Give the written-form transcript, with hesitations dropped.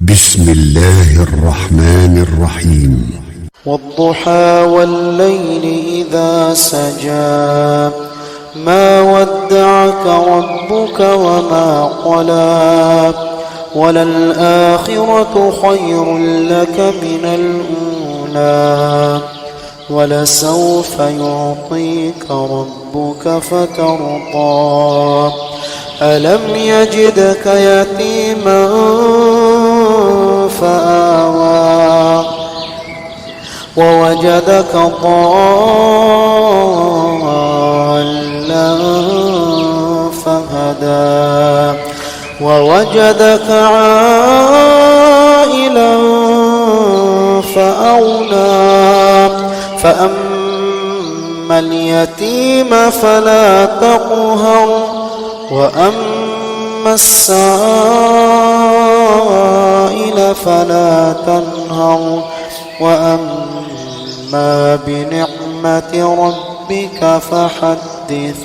بسم الله الرحمن الرحيم. والضحى والليل إذا سجى ما ودعك ربك وما قلى وللآخرة خير لك من الأولى ولسوف يعطيك ربك فترضى ألم يجدك يتيما فآوى ووجدك ضالا فهدى ووجدك عائلا فأغنى فأما اليتيم فلا تقهر وأما السائل فلا تنهر وأما بنعمة ربك فحدث.